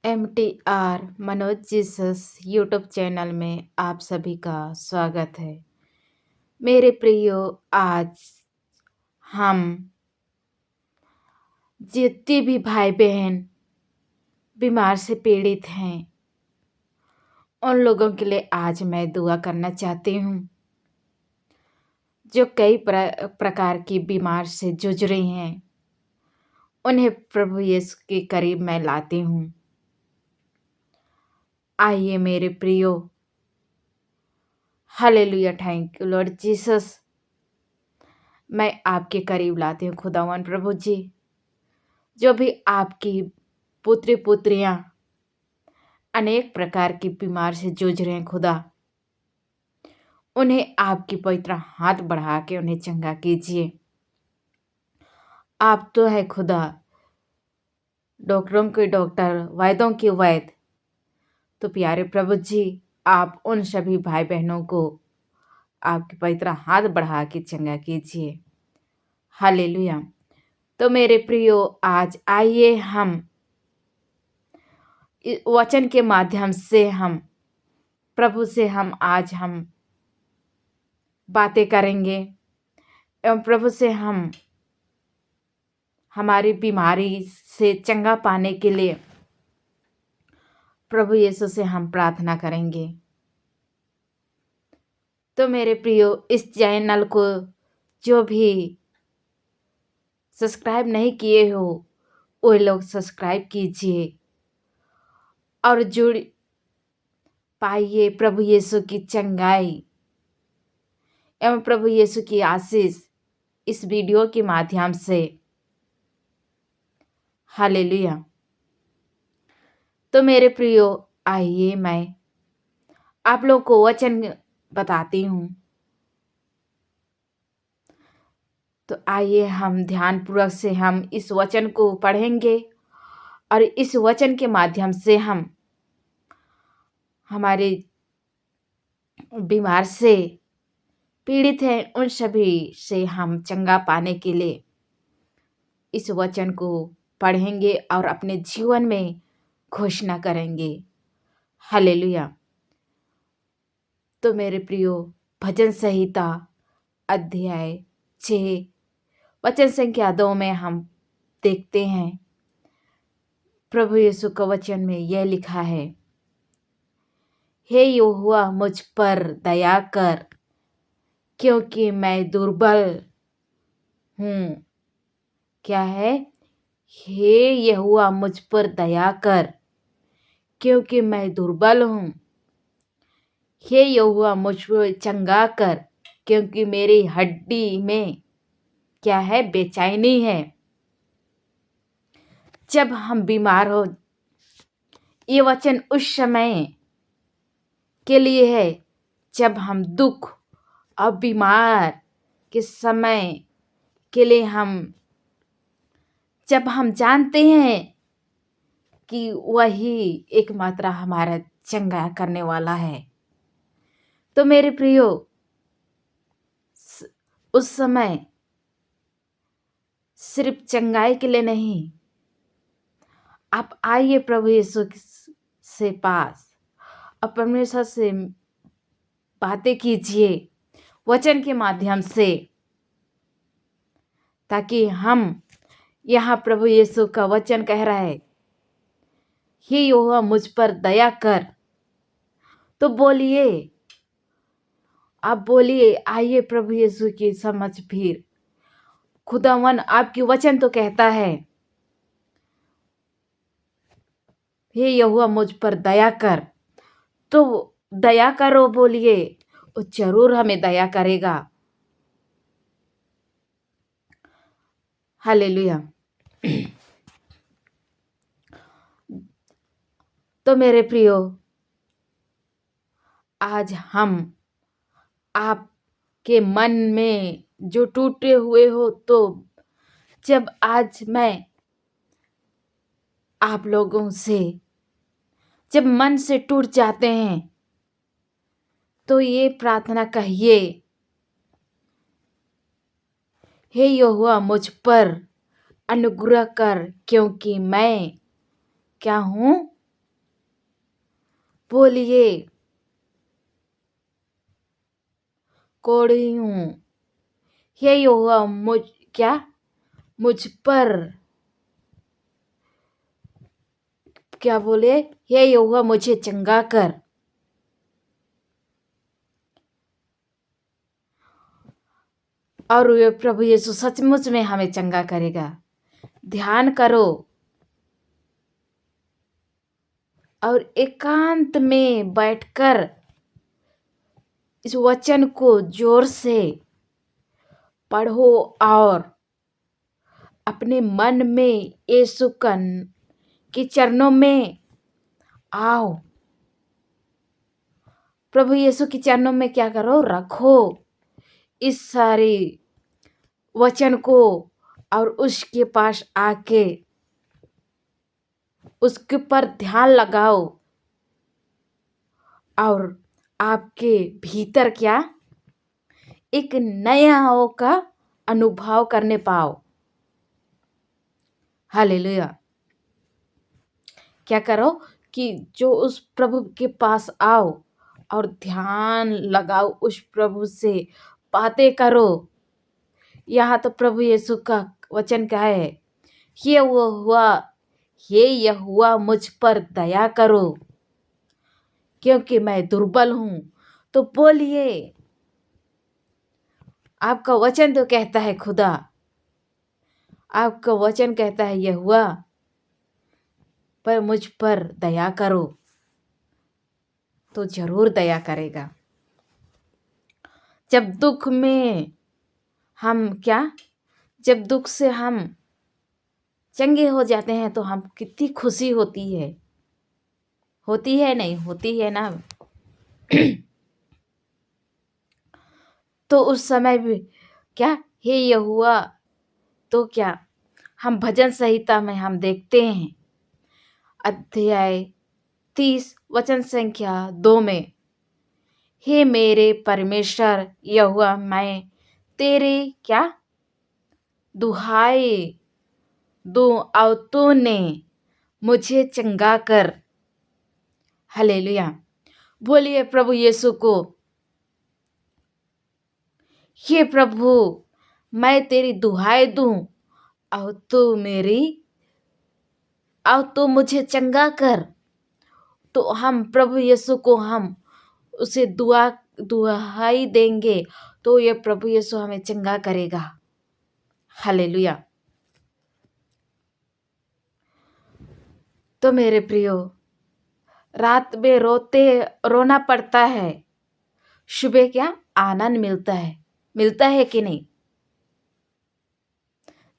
MTR Manoj Jesus YouTube channel में आप सभी का स्वागत है। मेरे प्रियो, आज हम जितने भी भाई बहन बीमार से पीड़ित हैं उन लोगों के लिए आज मैं दुआ करना चाहती हूँ। जो कई प्रकार की बीमार से जूझ रही हैं उन्हें प्रभु यीशु के करीब मैं लाती हूँ। आइए मेरे प्रियो, hallelujah, thank you Lord Jesus. मैं आपके करीब लाती हूँ खुदावन प्रभु जी। जो भी आपकी पुत्री पुत्रियां अनेक प्रकार की बीमार से जूझ रहे हैं खुदा, उन्हें आपकी पवित्र हाथ बढ़ा के उन्हें चंगा कीजिए। आप तो है खुदा, डॉक्टरों के डॉक्टर, वैद्यों के वैद्य। तो प्यारे प्रभु जी, आप उन सभी भाई बहनों को आपके पवित्र हाथ बढ़ा के चंगा कीजिए। हालेलुया। तो मेरे प्रियो, आज आइए हम वचन के माध्यम से हम प्रभु से आज हम बातें करेंगे एवं प्रभु से हम हमारी बीमारी से चंगा पाने के लिए प्रभु यीशु से हम प्रार्थना करेंगे। तो मेरे प्रियो, इस चैनल को जो भी सब्सक्राइब नहीं किए हो वो लोग सब्सक्राइब कीजिए और जुड़ पाइए प्रभु यीशु की चंगाई एवं प्रभु यीशु की आशीष इस वीडियो के माध्यम से। हालेलुया। तो मेरे प्रियो, आइए मैं आप लोग को वचन बताती हूँ। तो आइए हम ध्यानपूर्वक से हम इस वचन को पढ़ेंगे और इस वचन के माध्यम से हम हमारे बीमार से पीड़ित हैं उन सभी से हम चंगा पाने के लिए इस वचन को पढ़ेंगे और अपने जीवन में घोषणा करेंगे। हालेलुया। तो मेरे प्रियो, भजन संहिता अध्याय 6 वचन संख्या 2 में हम देखते हैं प्रभु यीशु का वचन में यह लिखा है, हे यहोवा मुझ पर दया कर क्योंकि मैं दुर्बल हूँ। क्या है? हे यहोवा मुझ पर दया कर क्योंकि मैं दुर्बल हूँ। हे यहोवा मुझ पर चंगा कर क्योंकि मेरी हड्डी में क्या है? बेचैनी है। जब हम बीमार हो, ये वचन उस समय के लिए है जब हम दुख और बीमार के समय के लिए जब हम जानते हैं कि वही एकमात्र हमारा चंगा करने वाला है। तो मेरे प्रियो, उस समय सिर्फ चंगाई के लिए नहीं, आप आइए प्रभु यीशु से पास और परमेश्वर से बातें कीजिए वचन के माध्यम से, ताकि हम यहाँ प्रभु यीशु का वचन कह रहा है, हे यहोवा मुझ पर दया कर। तो बोलिए, आप बोलिए, आइए प्रभु यीशु की समझ फिर। खुदावन आपकी वचन तो कहता है, हे यहोवा मुझ पर दया कर। तो दया करो बोलिए, वो जरूर हमें दया करेगा। हालेलुया। तो मेरे प्रियो, आज हम आपके मन में जो टूटे हुए हो, तो जब आज मैं आप लोगों से जब मन से टूट जाते हैं तो ये प्रार्थना कहिए, हे यहोवा मुझ पर अनुग्रह कर क्योंकि मैं क्या हूँ? बोलिए, कोड़ी हूँ। हे यहोवा मुझ पर क्या बोले, हे यहोवा मुझे चंगा कर। और ये प्रभु यीशु सचमुच में हमें चंगा करेगा। ध्यान करो और एकांत में बैठकर इस वचन को जोर से पढ़ो और अपने मन में यीशु के चरणों में आओ। प्रभु यीशु के चरणों में क्या करो, रखो इस सारे वचन को और उसके पास आके उसके पर ध्यान लगाओ और आपके भीतर क्या एक नया हो का अनुभव करने पाओ। हालेलुया। क्या करो कि जो उस प्रभु के पास आओ और ध्यान लगाओ, उस प्रभु से बातें करो। यहाँ तो प्रभु यीशु का वचन क्या है, ये यहोवा मुझ पर दया करो क्योंकि मैं दुर्बल हूँ। तो बोलिए, आपका वचन तो कहता है खुदा, आपका वचन कहता है यहोवा पर मुझ पर दया करो, तो जरूर दया करेगा। जब दुख में हम जब दुख से हम चंगे हो जाते हैं तो हम कितनी खुशी होती है नहीं होती है ना। तो उस समय भी हे यहोवा, तो हम भजन संहिता में हम देखते हैं अध्याय 30 वचन संख्या 2 में, हे मेरे परमेश्वर यहोवा, मैं तेरे दुहाई दूं और तूने मुझे चंगा कर। हालेलुया। बोलिए प्रभु यीशु को, हे प्रभु मैं तेरी दुहाई दूं और तू मुझे चंगा कर। तो हम प्रभु यीशु को हम उसे दुहाई देंगे तो ये प्रभु यीशु हमें चंगा करेगा। हालेलुया। तो मेरे प्रियो, रात में रोना पड़ता है, सुबह आनंद मिलता है कि नहीं।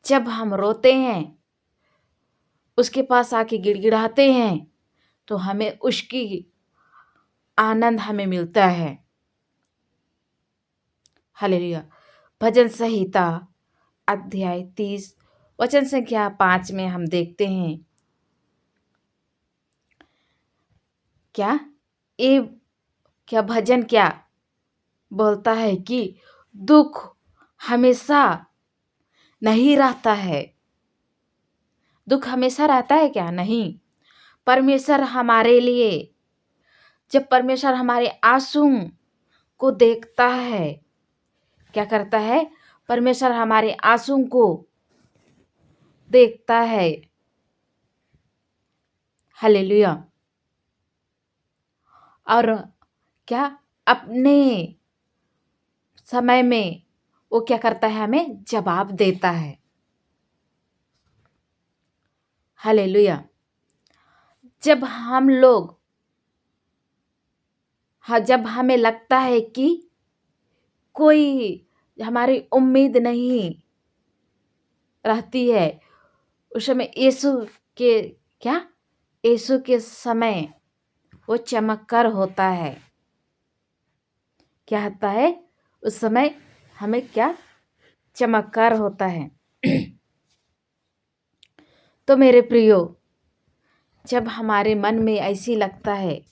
जब हम रोते हैं, उसके पास आके गिड़गिड़ाते हैं तो हमें उसकी आनंद हमें मिलता है। हालेलुया। भजन संहिता अध्याय 30 वचन संख्या 5 में हम देखते हैं ये भजन बोलता है कि दुख हमेशा नहीं रहता है। दुख हमेशा रहता है क्या? नहीं। परमेश्वर हमारे लिए, जब परमेश्वर हमारे आंसू को देखता है, क्या करता है? परमेश्वर हमारे आंसू को देखता है। हालेलुया। और अपने समय में वो क्या करता है? हमें जवाब देता है। हालेलुया। जब जब हमें लगता है कि कोई हमारी उम्मीद नहीं रहती है, उस समय यीशु के समय वो चमत्कार होता है। क्या होता है? उस समय हमें चमत्कार होता है। तो मेरे प्रियो, जब हमारे मन में ऐसी लगता है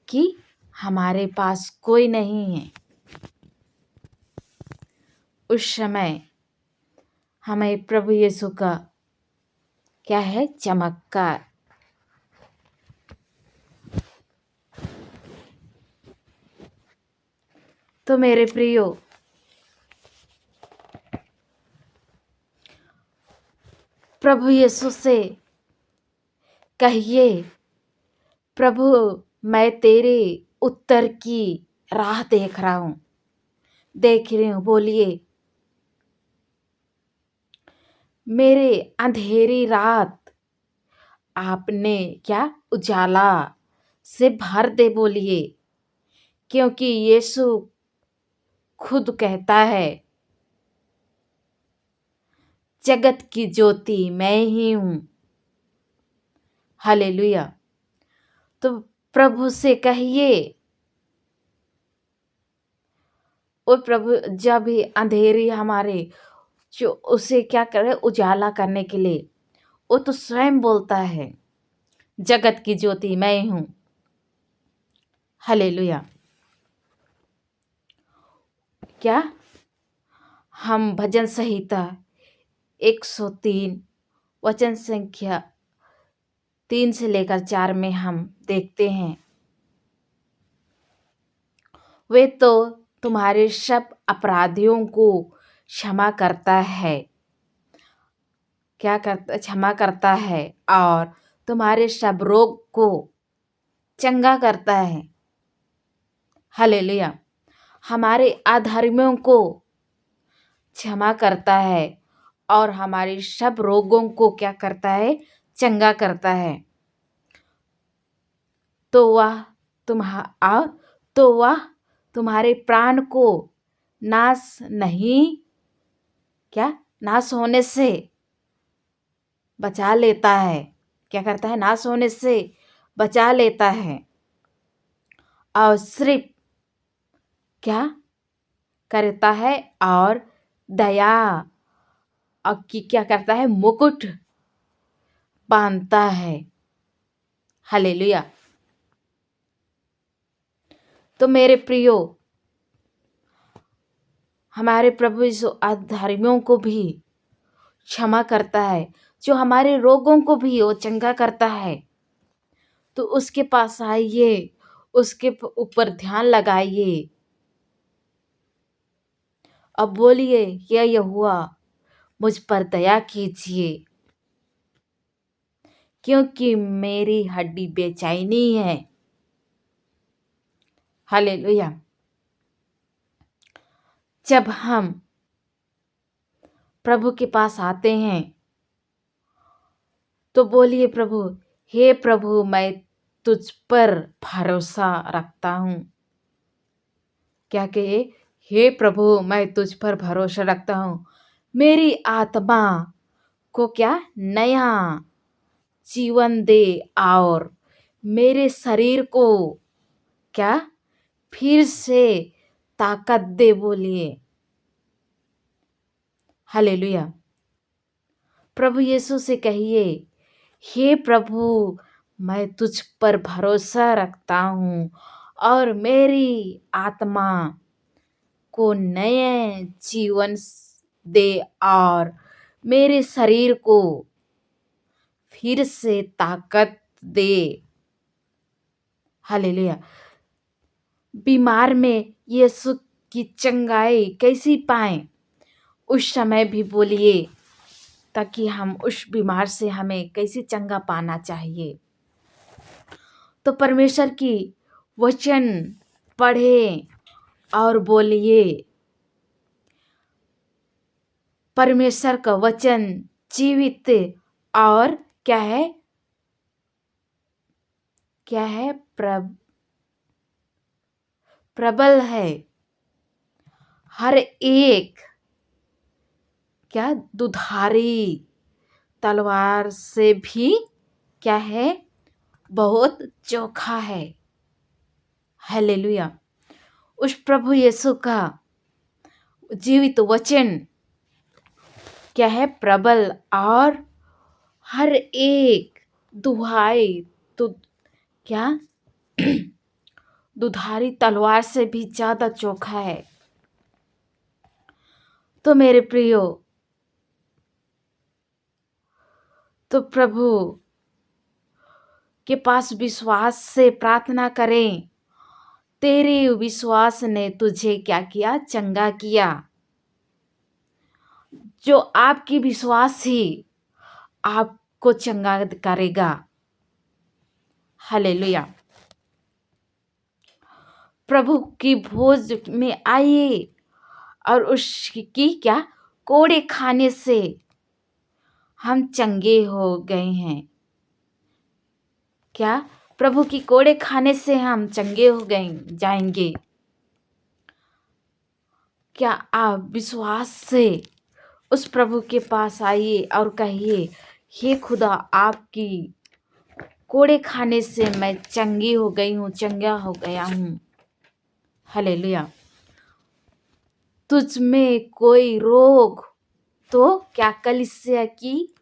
कि हमारे पास कोई नहीं है, उस समय हमें प्रभु यीशु का चमत्कार तो मेरे प्रियो, प्रभु यीशु से कहिए, प्रभु मैं तेरे उत्तर की राह देख रहा हूँ, देख रही हूँ। बोलिए, मेरे अंधेरी रात आपने क्या उजाला से भर दे। बोलिए, क्योंकि यीशु खुद कहता है, जगत की ज्योति मैं ही हूँ। हालेलुया। तो प्रभु से कहिए, ओ प्रभु, जब भी अंधेरी हमारे जो उसे क्या करे उजाला करने के लिए, वो तो स्वयं बोलता है, जगत की ज्योति मैं हूँ। हालेलुया। क्या हम भजन संहिता 103 वचन संख्या 3 से लेकर 4 में हम देखते हैं, वे तो तुम्हारे सब अपराधियों को क्षमा करता है। क्या करता? क्षमा करता है और तुम्हारे सब रोग को चंगा करता है। हालेलुया। हमारे अधर्मियों को क्षमा करता है और हमारे सब रोगों को क्या करता है? चंगा करता है। तो वह तुम्हारे प्राण को नाश नहीं, क्या नाश होने से बचा लेता है। क्या करता है? नाश होने से बचा लेता है। और सिर्फ क्या करता है? और दया और की क्या करता है? मुकुट बांधता है। हालेलुया। तो मेरे प्रियो, हमारे प्रभु यीशु अधर्मियों को भी क्षमा करता है, जो हमारे रोगों को भी वो चंगा करता है। तो उसके पास आइए, उसके ऊपर ध्यान लगाइए। अब बोलिए, या यहोवा मुझ पर दया कीजिए, क्योंकि मेरी हड्डी बेचैनी है। हालेलुया। जब हम प्रभु के पास आते हैं तो बोलिए, प्रभु, हे प्रभु, मैं तुझ पर भरोसा रखता हूँ। क्या कहे? हे प्रभु, मैं तुझ पर भरोसा रखता हूँ। मेरी आत्मा को क्या नया जीवन दे और मेरे शरीर को क्या फिर से ताकत दे। बोलिए, हालेलुया। प्रभु यीशु से कहिए, हे प्रभु, मैं तुझ पर भरोसा रखता हूँ और मेरी आत्मा को नए जीवन दे और मेरे शरीर को फिर से ताकत दे। हालेलुया। बीमार में यीशु की चंगाई कैसी पाएं? उस समय भी बोलिए, ताकि हम उस बीमार से हमें कैसे चंगा पाना चाहिए। तो परमेश्वर की वचन पढ़े और बोलिए, परमेश्वर का वचन जीवित और क्या है? क्या है? प्रबल है। हर एक क्या दुधारी तलवार से भी क्या है? बहुत चोखा है। हालेलुया। उस प्रभु यीशु का जीवित वचन क्या है? प्रबल और हर एक दुहाई तो क्या दुधारी तलवार से भी ज्यादा चोखा है। तो मेरे प्रियो, तो प्रभु के पास विश्वास से प्रार्थना करें तेरे विश्वास ने तुझे क्या किया? चंगा किया। जो आपकी विश्वास ही आपको चंगा करेगा। हालेलुया। प्रभु की भोज में आइए और उसकी क्या? कोड़े खाने से हम चंगे हो गए हैं। क्या? प्रभु की कोड़े खाने से हम चंगे हो गए जाएंगे। क्या आप विश्वास से उस प्रभु के पास आइए और कहिए, हे खुदा, आपकी कोड़े खाने से मैं चंगी हो गई हूँ, चंगा हो गया हूँ। हालेलुया। तुझ में कोई रोग तो क्या? कलीसिया की